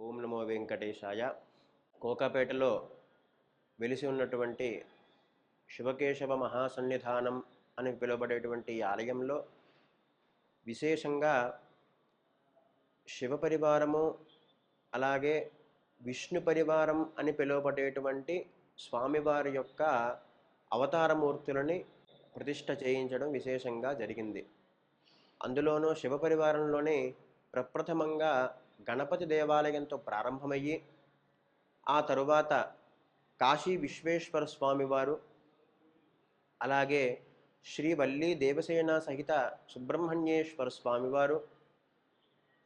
ఓం నమో వెంకటేశాయ. కోకాపేటలో వెలిసి ఉన్నటువంటి శివకేశవ మహాసన్నిధానం అని పిలువబడేటువంటి ఈ ఆలయంలో విశేషంగా శివ పరివారము, అలాగే విష్ణు పరివారం అని పిలువబడేటువంటి స్వామివారి యొక్క అవతారమూర్తులని ప్రతిష్ఠ చేయించడం విశేషంగా జరిగింది. అందులోనూ శివ పరివారంలోనే ప్రప్రథమంగా గణపతి దేవాలయంతో ప్రారంభమయ్యి ఆ తరువాత కాశీ విశ్వేశ్వర స్వామివారు, అలాగే శ్రీ వల్లీ దేవసేన సహిత సుబ్రహ్మణ్యేశ్వర స్వామివారు,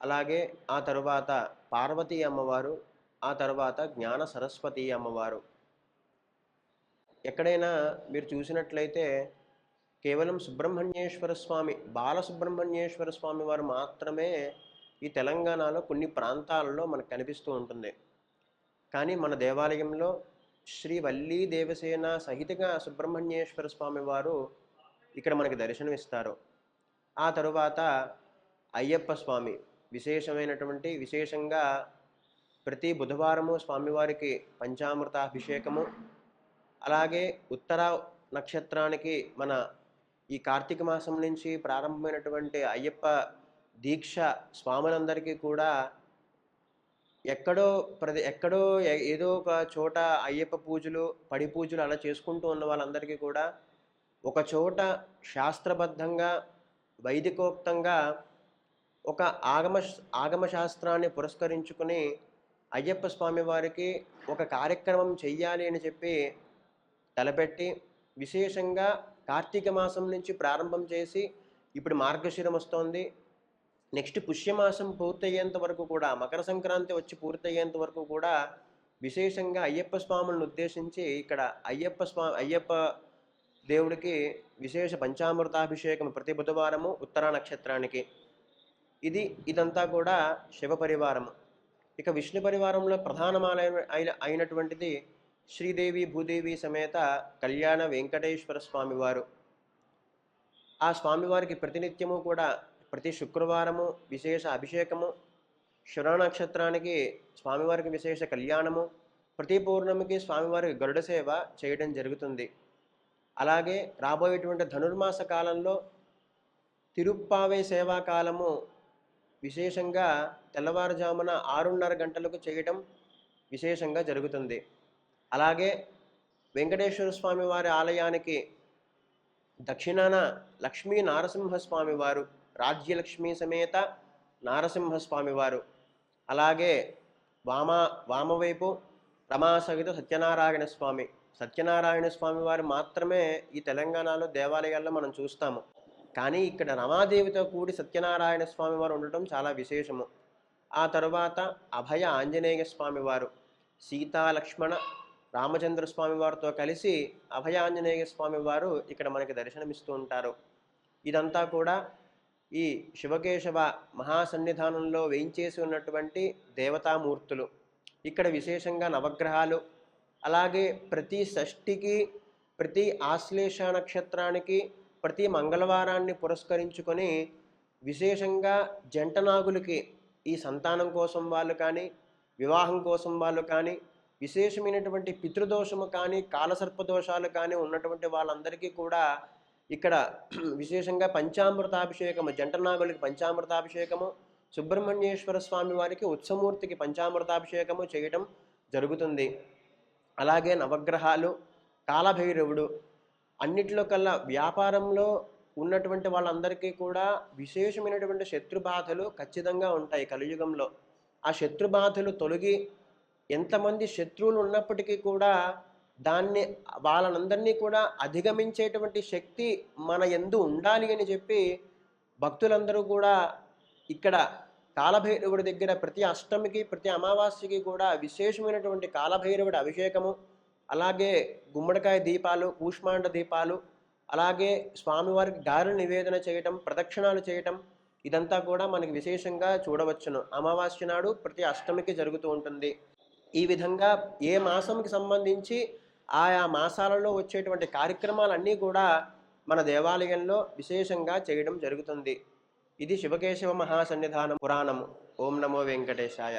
అలాగే ఆ తరువాత పార్వతీ అమ్మవారు, ఆ తర్వాత జ్ఞాన సరస్వతి అమ్మవారు. ఎక్కడైనా మీరు చూసినట్లయితే కేవలం సుబ్రహ్మణ్యేశ్వర స్వామి, బాలసుబ్రహ్మణ్యేశ్వర స్వామి వారు మాత్రమే ఈ తెలంగాణలో కొన్ని ప్రాంతాలలో మనకు కనిపిస్తూ ఉంటుంది. కానీ మన దేవాలయంలో శ్రీ వల్లీ దేవసేన సహితంగా సుబ్రహ్మణ్యేశ్వర స్వామి వారు ఇక్కడ మనకి దర్శనమిస్తారు. ఆ తరువాత అయ్యప్ప స్వామి విశేషంగా ప్రతి బుధవారము స్వామివారికి పంచామృతాభిషేకము, అలాగే ఉత్తర నక్షత్రానికి మన ఈ కార్తీక మాసం నుంచి ప్రారంభమైనటువంటి అయ్యప్ప దీక్ష స్వాములందరికీ కూడా ఎక్కడో ఏదో ఒక చోట అయ్యప్ప పూజలు, పడి పూజలు అలా చేసుకుంటూ ఉన్న వాళ్ళందరికీ కూడా ఒక చోట శాస్త్రబద్ధంగా వైదికోక్తంగా ఒక ఆగమ శాస్త్రాన్ని పురస్కరించుకుని అయ్యప్ప స్వామి వారికి ఒక కార్యక్రమం చెయ్యాలి అని చెప్పి తలపెట్టి విశేషంగా కార్తీక మాసం నుంచి ప్రారంభం చేసి ఇప్పుడు మార్గశిరం వస్తోంది. నెక్స్ట్ పుష్యమాసం పూర్తయ్యేంత వరకు కూడా, మకర సంక్రాంతి వచ్చి పూర్తయ్యేంత వరకు కూడా విశేషంగా అయ్యప్ప స్వాములను ఉద్దేశించి ఇక్కడ అయ్యప్ప దేవుడికి విశేష పంచామృతాభిషేకం ప్రతి బుధవారము ఉత్తరా నక్షత్రానికి. ఇదంతా కూడా శివ పరివారము. ఇక విష్ణు పరివారంలో అయినటువంటిది శ్రీదేవి భూదేవి సమేత కళ్యాణ వెంకటేశ్వర స్వామివారు. ఆ స్వామివారికి ప్రతినిత్యము కూడా ప్రతి శుక్రవారము విశేష అభిషేకము, శ్రవణ నక్షత్రానికి స్వామివారికి విశేష కళ్యాణము, ప్రతి పౌర్ణమికి స్వామివారికి గరుడ సేవ చేయడం జరుగుతుంది. అలాగే రాబోయేటువంటి ధనుర్మాస కాలంలో తిరుప్పావై సేవా కాలము విశేషంగా తెల్లవారుజామున 6:30 గంటలకు చేయడం విశేషంగా జరుగుతుంది. అలాగే వెంకటేశ్వర స్వామి వారి ఆలయానికి దక్షిణాన లక్ష్మీ నారసింహస్వామి వారు, రాజ్యలక్ష్మీ సమేత నారసింహస్వామి వారు, అలాగే వామవైపు రమాసహిత సత్యనారాయణ స్వామి వారు మాత్రమే ఈ తెలంగాణలో దేవాలయాల్లో మనం చూస్తాము. కానీ ఇక్కడ రమాదేవితో కూడి సత్యనారాయణ స్వామి వారు ఉండటం చాలా విశేషము. ఆ తరువాత అభయ ఆంజనేయ స్వామి వారు, సీతా లక్ష్మణ రామచంద్ర స్వామి వారితో కలిసి అభయ ఆంజనేయ స్వామి వారు ఇక్కడ మనకి దర్శనమిస్తూ ఉంటారు. ఇదంతా కూడా ఈ శివకేశవ మహాసన్నిధానంలో వేయించేసి ఉన్నటువంటి దేవతామూర్తులు. ఇక్కడ విశేషంగా నవగ్రహాలు, అలాగే ప్రతి షష్ఠికి, ప్రతి ఆశ్లేష నక్షత్రానికి, ప్రతి మంగళవారాన్ని పురస్కరించుకొని విశేషంగా జంటనాగులకి ఈ సంతానం కోసం వాళ్ళు కానీ, వివాహం కోసం వాళ్ళు కానీ, విశేషమైనటువంటి పితృదోషము కానీ, కాలసర్పదోషాలు కానీ ఉన్నటువంటి వాళ్ళందరికీ కూడా ఇక్కడ విశేషంగా పంచామృతాభిషేకము, జంటనాగులకి పంచామృతాభిషేకము, సుబ్రహ్మణ్యేశ్వర స్వామి వారికి ఉత్సమూర్తికి పంచామృతాభిషేకము చేయటం జరుగుతుంది. అలాగే నవగ్రహాలు, కాలభైరవుడు, అన్నిట్లో కల్లా వ్యాపారంలో ఉన్నటువంటి వాళ్ళందరికీ కూడా విశేషమైనటువంటి శత్రుబాధలు ఖచ్చితంగా ఉంటాయి కలియుగంలో. ఆ శత్రుబాధలు తొలగి ఎంతమంది శత్రువులు ఉన్నప్పటికీ కూడా వాళ్ళనందరినీ కూడా అధిగమించేటువంటి శక్తి మన యందు ఉండాలి అని చెప్పి భక్తులందరూ కూడా ఇక్కడ కాలభైరవుడి దగ్గర ప్రతి అష్టమికి, ప్రతి అమావాస్యకి కూడా విశేషమైనటువంటి కాలభైరవుడి అభిషేకము, అలాగే గుమ్మడికాయ దీపాలు, కూష్మాండ దీపాలు, అలాగే స్వామివారికి గారెల నివేదన చేయటం, ప్రదక్షిణాలు చేయటం, ఇదంతా కూడా మనకి విశేషంగా చూడవచ్చును. అమావాస్య నాడు ప్రతి అష్టమికి జరుగుతూ ఉంటుంది. ఈ విధంగా ఏ మాసంకి సంబంధించి ఆయా మాసాలలో వచ్చేటువంటి కార్యక్రమాలన్నీ కూడా మన దేవాలయంలో విశేషంగా చేయడం జరుగుతుంది. ఇది శివకేశవ మహాసన్నిధానం పురాణము. ఓం నమో వెంకటేశాయ.